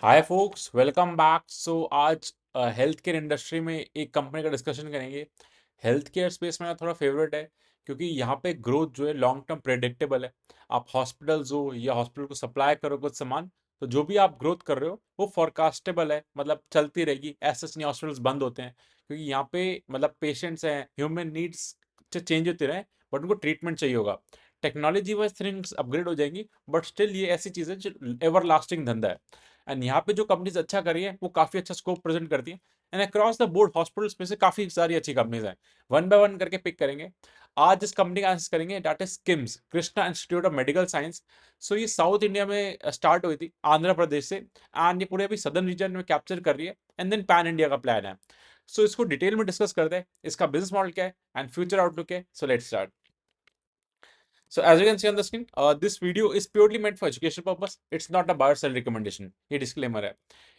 हाय focus, welcome back. आज health care industry में एक कंपनी का डिस्कशन करेंगे। हेल्थ केयर स्पेस मेरा थोड़ा फेवरेट है क्योंकि यहाँ पे ग्रोथ जो है लॉन्ग टर्म प्रेडिक्टेबल है। आप हॉस्पिटल्स हो या हॉस्पिटल को सप्लाई करो कुछ सामान, तो जो भी आप ग्रोथ कर रहे हो वो फोरकास्टेबल है, मतलब चलती रहेगी। ऐसा नहीं हॉस्पिटल्स बंद होते हैं क्योंकि यहाँ पे मतलब पेशेंट्स हैं, ह्यूमन नीड्स चेंज होते रहे, बट उनको ट्रीटमेंट चाहिए होगा। टेक्नोलॉजी वाइज थिंग्स अपग्रेड हो जाएंगी, बट स्टिल ये ऐसी चीज़ है जो एवर लास्टिंग धंधा है। एंड यहाँ पे जो कंपनीज अच्छा कर रही है वो काफी अच्छा स्कोप प्रेजेंट करती है। And across the board hospitals में से काफी सारी अच्छी कंपनीज हैं। वन बाय वन करके पिक करेंगे। आज जिस कंपनी का एनालिसिस करेंगे that is KIMS, Krishna institute of medical science. So ये साउथ इंडिया में स्टार्ट हुई थी आंध्र प्रदेश से, एंड ये पूरे अभी सदर्न रीजन में कैप्चर कर रही है, एंड देन पैन इंडिया का प्लान है। सो इसको डिटेल में डिस्कस करते हैं, इसका बिजनेस मॉडल क्या है एंड फ्यूचर आउटलुक है। So let's start. So as you can see on the screen, this video is purely meant for education purpose. It's not a buy or sell recommendation. ये disclaimer है।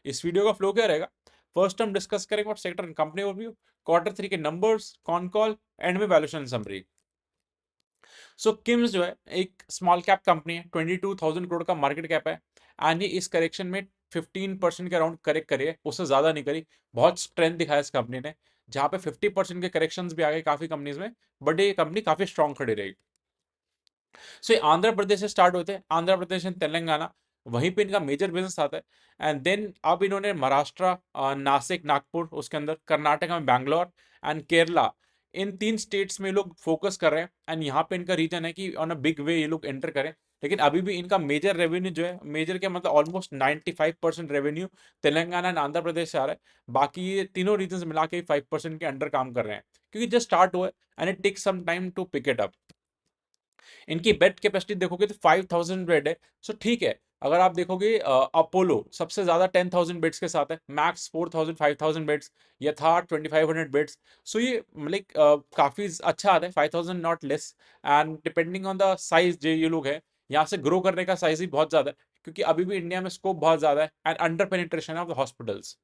इस video का flow क्या रहेगा? First हम discuss करेंगे what sector and company overview, quarter three के numbers, con call, and में वैल्यूएशन समरी। सो किम्स जो है एक स्मॉल कैप कंपनी है, 22,000 करोड़ का मार्केट कैप है, एंड ये इस करेक्शन में 15% के अराउंड करेक्ट करी है, उससे ज्यादा नहीं करी। बहुत स्ट्रेंथ दिखाया इस कंपनी ने, जहां पे 50% के करेक्शंस भी आ गए काफी कंपनीज में, बट ये कंपनी काफी स्ट्रॉन्ग खड़ी रही। सो ये आंध्र प्रदेश से स्टार्ट होते हैं, आंध्र प्रदेश एंड तेलंगाना, वहीं पे इनका मेजर बिजनेस आता है। एंड देन अब इन्होंने महाराष्ट्र, नासिक, नागपुर, उसके अंदर कर्नाटका में बैंगलोर एंड केरला, इन तीन स्टेट्स में लोग फोकस कर रहे हैं। एंड यहाँ पे इनका रीजन है कि ऑन अ बिग वे ये लोग एंटर करें। लेकिन अभी भी इनका मेजर रेवेन्यू जो है, मेजर के मतलब almost 95% revenue Telangana and Andhra Pradesh से आ रहा है। बाकी ये तीनों रीजन मिला के 5% के अंडर काम कर रहे हैं, क्योंकि जस्ट स्टार्ट हुआ है and it takes some time to pick it up. इनकी बेड कैपेसिटी देखोगे तो 5,000 बेड है। सो ठीक है। अगर आप देखोगे अपोलो सबसे ज्यादा 10,000 बेड्स के साथ है, मैक्स 4,000 5,000 बेड्स, यथार्थ 2,500 बेड्स। सो ये मतलब काफी अच्छा आता है, 5,000 not less. And depending on the size जो ये लोग है, यहाँ से ग्रो करने का साइज ही बहुत ज्यादा है, क्योंकि अभी भी इंडिया में स्कोप बहुत ज्यादा है and under penetration of the hospitals.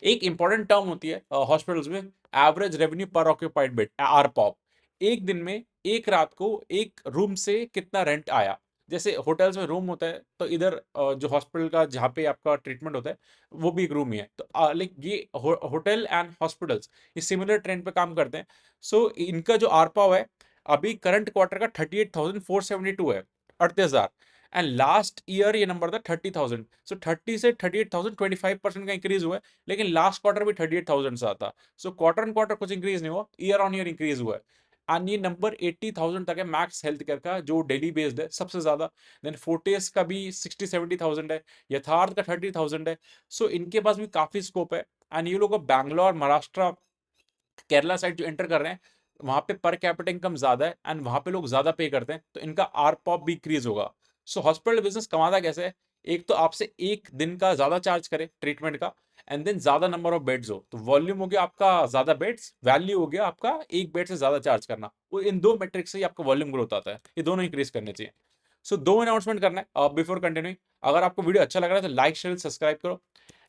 एक इंपॉर्टेंट टर्म होती है हॉस्पिटल्स में, average revenue per occupied bed, ARPOB. एक दिन में, एक रात को एक रूम से कितना रेंट आया। जैसे होटल्स में रूम होता है, तो इधर जो हॉस्पिटल का जहाँ पे आपका ट्रीटमेंट होता है वो भी एक रूम ही है। तो लाइक ये होटल एंड हॉस्पिटल्स ये सिमिलर ट्रेंड पे काम करते हैं। सो इनका जो आरपॉप है अभी करंट क्वार्टर का 38,472 है, 38,000। एंड लास्ट ईयर ये नंबर था 30,000। सो 30 से 38,000, 25% का इंक्रीज हुआ है। लेकिन लास्ट क्वार्टर भी 38,000 से आता। सो क्वार्टर ऑन क्वार्टर कुछ इंक्रीज नहीं हुआ, ईयर ऑन ईयर इंक्रीज हुआ है। एंड ये नंबर 80,000 तक है मैक्स हेल्थ केयर का, जो डेली बेस्ड है सबसे ज्यादा। देन फोर्टिस का भी 60-70,000 है, यथार्थ का 30,000 है। सो इनके पास भी काफी स्कोप है। एंड ये लोग बैंगलोर, महाराष्ट्र, केरला साइड जो एंटर कर रहे हैं, वहां पे पर कैपिटा इनकम ज्यादा है एंड वहां पे लोग ज्यादा पे करते हैं, तो इनका आरपॉप भी इंक्रीज होगा। सो हॉस्पिटल बिजनेस कमाता कैसे है? एक तो आपसे एक दिन का ज्यादा चार्ज करे ट्रीटमेंट का, एंड देन ज्यादा नंबर ऑफ बेड्स हो, तो वॉल्यूम हो गया आपका ज्यादा बेड्स, वैल्यू हो गया आपका एक बेड से ज्यादा चार्ज करना। वो इन दो मेट्रिक से ही आपका वॉल्यूम ग्रोथ आता है, ये दोनों इंक्रीज करने चाहिए। सो दो अनाउंसमेंट करना है बिफोर कंटिन्यूइंग। अगर आपको वीडियो अच्छा लग रहा है तो लाइक शेयर सब्सक्राइब करो।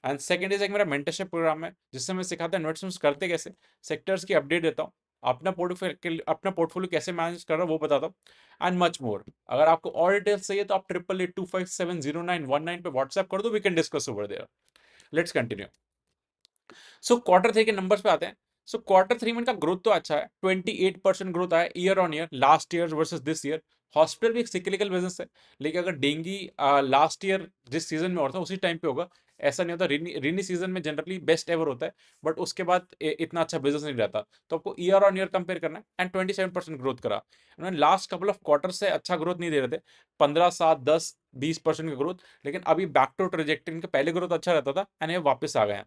एंड सेकंड इज एक मेरा मेंटरशिप प्रोग्राम है, जिससे मैं सिखाता हूँ इन्वेस्टमेंट्स करते कैसे, सेक्टर्स की अपडेट देता हूँ, अपना पोर्टफोलियो कैसे मैनेज कर रहा हूँ वो बताता हूँ, एंड मच मोर। अगर आपको और डिटेल्स चाहिए तो आप 8882570919 पे व्हाट्सएप कर दो, we can discuss over there. Let's continue. So quarter three के नंबर्स पे आते हैं। सो क्वार्टर थ्री में इनका ग्रोथ तो अच्छा है, 28% ग्रोथ आया year on year, last year versus this year. Hospital भी एक सिक्लिकल बिजनेस है, लेकिन अगर डेंगी लास्ट ईयर जिस सीजन में होता है उसी टाइम पे होगा, ऐसा नहीं होता। रेनी सीजन में जनरली बेस्ट एवर होता है, बट उसके बाद इतना अच्छा बिजनेस नहीं रहता। तो आपको ईयर ऑन ईयर कंपेयर करना है, एंड 27% ग्रोथ करा उन्होंने। लास्ट कपल ऑफ क्वार्टर से अच्छा ग्रोथ नहीं दे रहे थे, 15, 7, 10, 20% का ग्रोथ। लेकिन अभी बैक टू ट्रेजेक्टरी, इनका पहले ग्रोथ अच्छा रहता था एंड ये वापस आ गए हैं।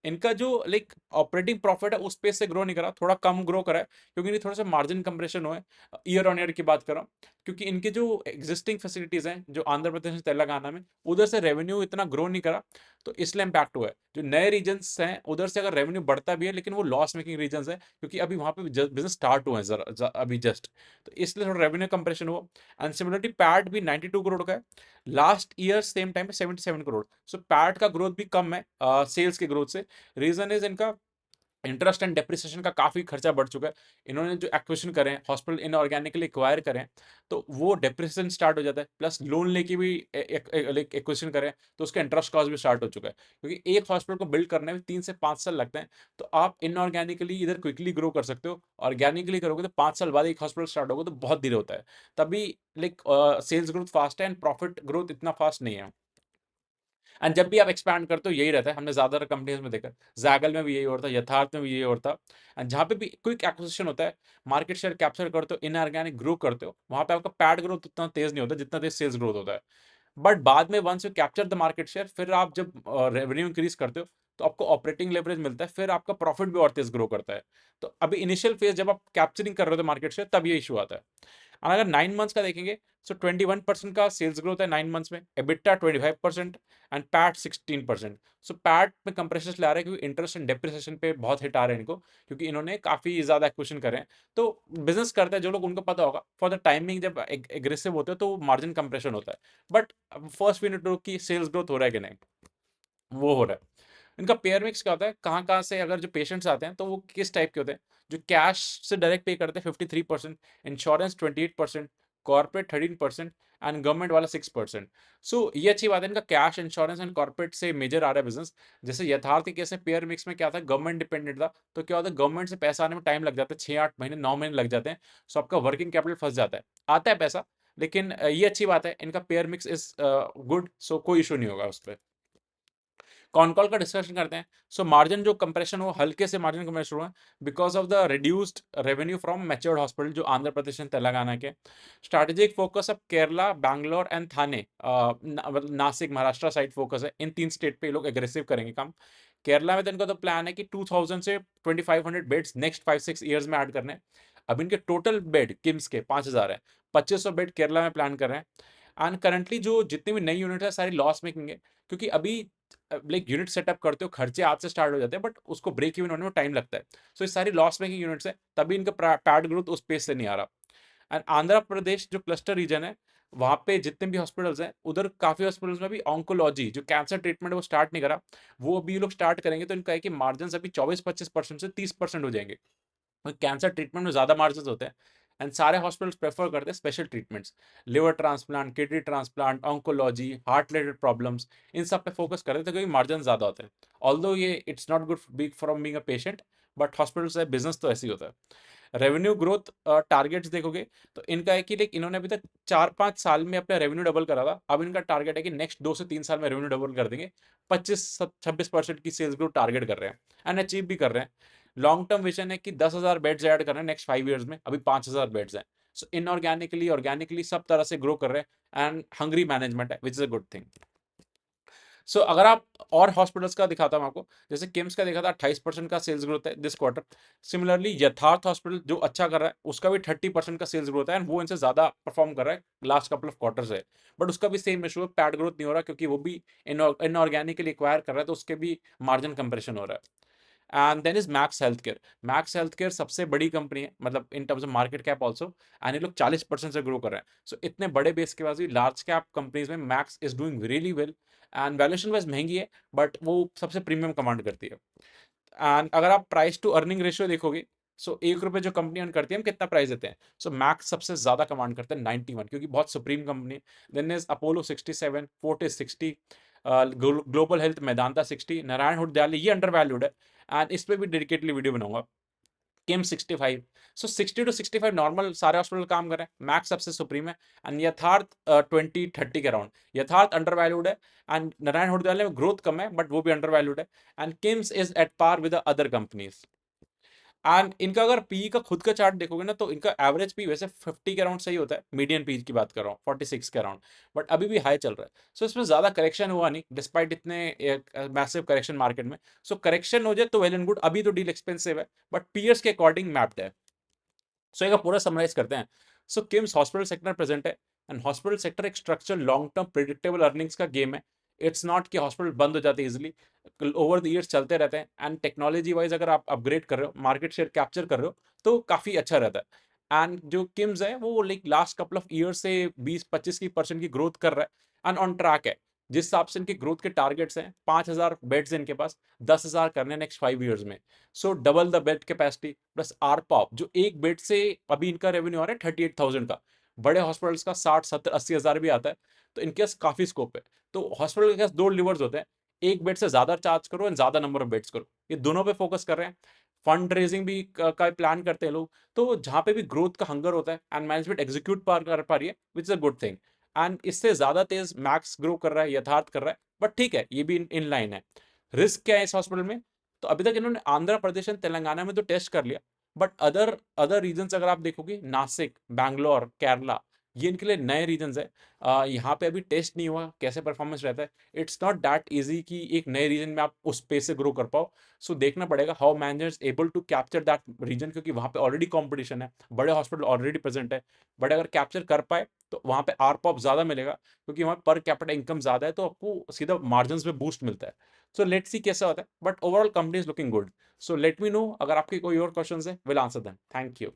इनका जो लाइक ऑपरेटिंग प्रॉफिट है उस पेस से ग्रो नहीं करा, थोड़ा कम ग्रो करा है, क्योंकि इन्हें थोड़ा सा मार्जिन कंप्रेशन हुआ है। ईयर ऑन ईयर की बात कर रहा हूँ, क्योंकि इनके जो एग्जिस्टिंग फैसिलिटीज हैं जो आंध्र प्रदेश तेलंगाना में, उधर से रेवेन्यू इतना ग्रो नहीं करा, तो इसलिए इम्पैक्ट हुआ है। जो नए रीजन्स हैं उधर से अगर रेवेन्यू बढ़ता भी है, लेकिन वो लॉस मेकिंग रीजन्स है, क्योंकि अभी वहां पे बिजनेस स्टार्ट हुआ है अभी जस्ट, तो इसलिए थोड़ा रेवेन्यू कंप्रेशन हुआ। एंड सिमिलरली पैट भी 92 करोड़ का है, लास्ट ईयर सेम टाइम में 77 करोड़। सो पैट का ग्रोथ भी कम है सेल्स के ग्रोथ से। रीजन इज इनका इंटरेस्ट एंड डेप्रिसिएशन का काफ़ी खर्चा बढ़ चुका है। इन्होंने जो एक्विजिशन करे हैं, हॉस्पिटल इनऑर्गेनिकली एक्वायर करें हैं, तो वो डेप्रिसिएशन स्टार्ट हो जाता है, प्लस लोन लेके भी लाइक एक्विजिशन करें, तो उसका इंटरेस्ट कॉस्ट भी स्टार्ट हो चुका है। क्योंकि एक हॉस्पिटल को बिल्ड करने में 3 से 5 साल लगते हैं, तो आप इनऑर्गेनिकली इधर क्विकली ग्रो कर सकते हो, ऑर्गेनिकली करोगे तो 5 साल बाद एक हॉस्पिटल स्टार्ट होगा, तो बहुत देर होता है। तभी लाइक सेल्स ग्रोथ फास्ट है एंड प्रॉफिट ग्रोथ इतना फास्ट नहीं है। एंड जब भी आप एक्सपैंड करते हो यही रहता है, हमने ज़्यादातर कंपनीज में देखा, जैगल में भी यही होता है, यथार्थ में भी यही होता है। एंड जहाँ पे भी क्विक एक्विजिशन होता है, मार्केट शेयर कैप्चर करते हो, इनऑर्गेनिक ग्रो करते हो, वहाँ पे आपका पैड ग्रोथ उतना तेज नहीं होता जितना तेज सेल्स ग्रोथ होता है। बट बाद में once you capture the market share, फिर आप जब रेवेन्यू इंक्रीज करते हो, तो आपको ऑपरेटिंग लेवरेज मिलता है, फिर आपका प्रॉफिट भी और तेज ग्रो करता है। तो अभी इनिशियल फेज जब आप कैप्चरिंग कर रहे हो मार्केट शेयर, तब ये इशू आता है। और अगर 9 मंथ्स का देखेंगे, सो 21% का सेल्स ग्रोथ है 9 मंथ्स में, EBITDA 25% and PAT 16%। So PAT में कंप्रेशन ला रहे हैं क्योंकि इंटरेस्ट एंड डेप्रिसिएशन पे बहुत हिट आ रहे हैं इनको, क्योंकि इन्होंने काफी ज्यादा एक्विजिशन करे हैं। तो बिजनेस करते हैं जो लोग, उनको पता होगा फॉर द टाइमिंग जब एग्रेसिव होते हो तो मार्जिन कंप्रेशन होता है। But first we need to कि सेल्स ग्रोथ हो रहा है कि नहीं, वो हो रहा है। इनका पेयर मिक्स क्या होता है, कहाँ-कहाँ से अगर जो पेशेंट्स आते हैं, तो वो किस टाइप के होते हैं? जो कैश से डायरेक्ट पे करते हैं 53%, इंश्योरेंस 28%, कॉर्पोरेट 13% एंड गवर्नमेंट वाला 6%। सो ये अच्छी बात है, इनका कैश, इंश्योरेंस एंड कॉर्पोरेट से मेजर आ रहा है बिज़नेस। जैसे यथार्थ के केस में पेयर मिक्स में क्या था, गवर्नमेंट डिपेंडेंट था, तो क्या होता है गवर्नमेंट से पैसा आने में टाइम लग जाता है, 6-8 महीने, 9 महीने लग जाते हैं। सो आपका वर्किंग कैपिटल फँस जाता है। आता है पैसा, लेकिन ये अच्छी बात है, इनका पेयर मिक्स इज़ गुड, सो कोई इश्यू नहीं होगा उसपे। कॉन कॉल का डिस्कशन करते हैं। सो मार्जिन जो कंप्रेशन हो, हल्के से मार्जिन कंप्रेशन हुआ because of the reduced revenue from matured hospital जो आंध्र प्रदेश एंड तेलंगाना के। स्ट्रैटेजिक फोकस अब Kerala, Bangalore and Thane, Nashik Maharashtra side focus है। इन 3 स्टेट पे ये लोग एग्रेसिव करेंगे काम। केरला में तो इनका तो प्लान है कि 2000 से 2500 बेड्स नेक्स्ट 5-6 ईयर्स में ऐड करने हैं। अब इनके टोटल बेड किम्स के 5000 है, 2500 बेड केरला में प्लान कर रहे हैं। एंड करंटली जो जितनी भी नई यूनिट है सारी लॉस मेकिंग है, क्योंकि अभी लाइक यूनिट सेटअप करते हो, खर्चे आज से स्टार्ट हो जाते हैं, बट उसको ब्रेक इवन होने में टाइम लगता है। सो ये सारी लॉस मेकिंग यूनिट्स है, तभी इनका पैड ग्रोथ उस पेस से नहीं आ रहा। एंड आंध्र प्रदेश जो क्लस्टर रीजन है, वहाँ पे जितने भी हॉस्पिटल्स हैं, उधर काफी हॉस्पिटल्स में भी ऑन्कोलॉजी जो कैंसर ट्रीटमेंट है वो स्टार्ट नहीं करा। वो अभी ये लोग स्टार्ट करेंगे, तो इनका है कि मार्जिन अभी 24-25% से 30% हो जाएंगे। कैंसर ट्रीटमेंट में ज़्यादा मार्जिन होते हैं। एंड सारे हॉस्पिटल्स प्रेफर करते हैं special treatments, liver transplant, kidney transplant, oncology, heart related problems, इन सब पे फोकस करते थे क्योंकि मार्जिन ज़्यादा होते हैं। ऑल्दो ये it's not good big from being a patient, but hospitals है, बिजनेस तो ऐसे ही होता है। रेवेन्यू ग्रोथ टारगेट्स देखोगे, तो इनका है कि लाइक इन्होंने अभी तक 4-5 साल में अपना रेवेन्यू डबल करा था। अब इनका टारगेट है कि नेक्स्ट 2 से 3 साल में रेवेन्यू डबल कर देंगे। 25-26% की सेल्स ग्रोथ टारगेट कर रहे हैं एंड अचीव भी कर रहे हैं। लॉन्ग टर्म विजन है कि 10,000 बेड्स ऐड करना है नेक्स्ट 5 ईयर्स में, अभी 5,000 बेड्स हैं। सो इनऑर्गेनिकली, ऑर्गेनिकली सब तरह से ग्रो कर रहे हैं एंड हंग्री मैनेजमेंट है, which is a good thing. So अगर आप और हॉस्पिटल्स का दिखाता हूं आपको, जैसे किम्स का देखा था 28% का सेल्स ग्रोथ है दिस क्वार्टर। सिमिलरली यथार्थ हॉस्पिटल जो अच्छा कर रहा है, उसका भी 30% का सेल्स ग्रोथ है एंड वो इनसे ज्यादा परफॉर्म कर रहा है लास्ट कपल ऑफ क्वार्टर से। बट उसका भी सेम इशू है, पैड ग्रोथ नहीं हो रहा, क्योंकि वो भी इनऑर्गेनिकली एक्वायर कर रहा है, तो उसके भी मार्जिन कंप्रेशन हो रहा है। And then is Max Healthcare. Max Healthcare सबसे बड़ी कंपनी है, मतलब in terms of market cap also, and ये लोग 40% से ग्रो कर रहे हैं। सो इतने बड़े बेस के बाद भी लार्ज कैप कंपनीज में max is doing really well. And valuation wise महंगी है, बट वो सबसे प्रीमियम कमांड करती है। एंड अगर आप प्राइस टू अर्निंग रेशियो देखोगे, सो 1 रुपए जो कंपनी अर्न करती है, हम कितना प्राइस देते हैं, सो मैक्स सबसे ज्यादा कमांड करते हैं 91, क्योंकि बहुत सुप्रीम कंपनी है। देन इज अपोलो 67, फोर्टिस 60, ग्लोबल हेल्थ मेदांता 60, नारायण हृदयालय ये अंडर वैल्यूड है, एंड इस पे भी डेडिकेटली वीडियो बनाऊंगा। किम 65। सो 60 to 65 नॉर्मल सारे हॉस्पिटल काम कर रहे हैं, मैक्स सबसे सुप्रीम है। एंड यथार्थ 20-30 के अराउंड, यथार्थ अंडर वैल्यूड है। एंड नारायण हृदयालय में ग्रोथ कम है, बट वो भी अंडर वैल्यूड है। And KIMS is at par with other companies. And इनका अगर पी का खुद का चार्ट देखोगे ना, तो इनका एवरेज पी वैसे 50 के अराउंड सही होता है, मीडियन पी की बात कर रहा हूँ 46 के अराउंड, बट अभी भी हाई चल रहा है। सो इसमें ज्यादा करेक्शन हुआ नहीं, डिस्पाइट इतने मैसिव करेक्शन मार्केट में। सो करेक्शन हो जाए तो वेल एंड गुड, अभी तो डील एक्सपेंसिव है, बट पीयर्स के अकॉर्डिंग मैप्ड है। सो एक पूरा समराइज करते हैं। सो किम्स हॉस्पिटल सेक्टर प्रेजेंट है, एंड हॉस्पिटल सेक्टर एक structure long term predictable earnings का गेम है। इट्स नॉट कि हॉस्पिटल बंद हो जाते इजिली, ओवर द ईयर्स चलते रहते हैं। एंड टेक्नोलॉजी वाइज अगर आप अपग्रेड कर रहे हो, मार्केट शेयर कैप्चर कर रहे हो, तो काफी अच्छा रहता है। एंड जो किम्स है वो like last couple of year से 20-25% की ग्रोथ कर रहा है एंड ऑन ट्रैक है। जिस हिसाब से इनके ग्रोथ के टारगेट्स हैं, 5,000 बेड्स हैं इनके पास, 10,000 करने नेक्स्ट 5 इयर्स में। So double the bed capacity plus ARPOB, जो एक बेड से अभी इनका रेवेन्यू आ रहा है 38,000 का, बड़े हॉस्पिटल्स का 60, 70, 80,000 भी आता है। तो इनके पास काफी स्कोप है। तो हॉस्पिटल के पास दो लिवर्स होते हैं, एक बेड से ज्यादा चार्ज करो एंड ज्यादा नंबर ऑफ बेड्स करो, ये दोनों पे फोकस कर रहे हैं। फंड रेजिंग भी का प्लान करते हैं लोग। तो जहां पे भी ग्रोथ का हंगर होता है एंड मैनेजमेंट एग्जीक्यूट कर पा रही है, which is a good thing. And इससे ज्यादा तेज मैक्स ग्रो कर रहा है, यथार्थ कर रहा है, बट ठीक है, ये भी इन लाइन है। रिस्क क्या है इस हॉस्पिटल में? तो अभी तक इन्होंने आंध्र प्रदेश एंड तेलंगाना में तो टेस्ट कर लिया, बट अदर अदर रीजन अगर आप देखोगे, नासिक, बैंगलोर, केरला, ये इनके लिए नए रीजन है। यहाँ पे अभी टेस्ट नहीं हुआ कैसे परफॉर्मेंस रहता है। इट्स नॉट दैट इजी कि एक नए रीजन में आप उस पेस से ग्रो कर पाओ। सो देखना पड़ेगा how managers able to capture that region, क्योंकि वहां पे ऑलरेडी कंपटीशन है, बड़े हॉस्पिटल ऑलरेडी प्रेजेंट है। बट अगर कैप्चर कर पाए तो वहां पे आरपॉप ज्यादा मिलेगा, क्योंकि वहां पर कैपिटा इनकम ज्यादा है, तो आपको सीधा मार्जिन में बूस्ट मिलता है। सो लेट्स सी कैसा होता है, but overall company is looking good. So let me know अगर आपके कोई और क्वेश्चन है, will answer them. Thank you.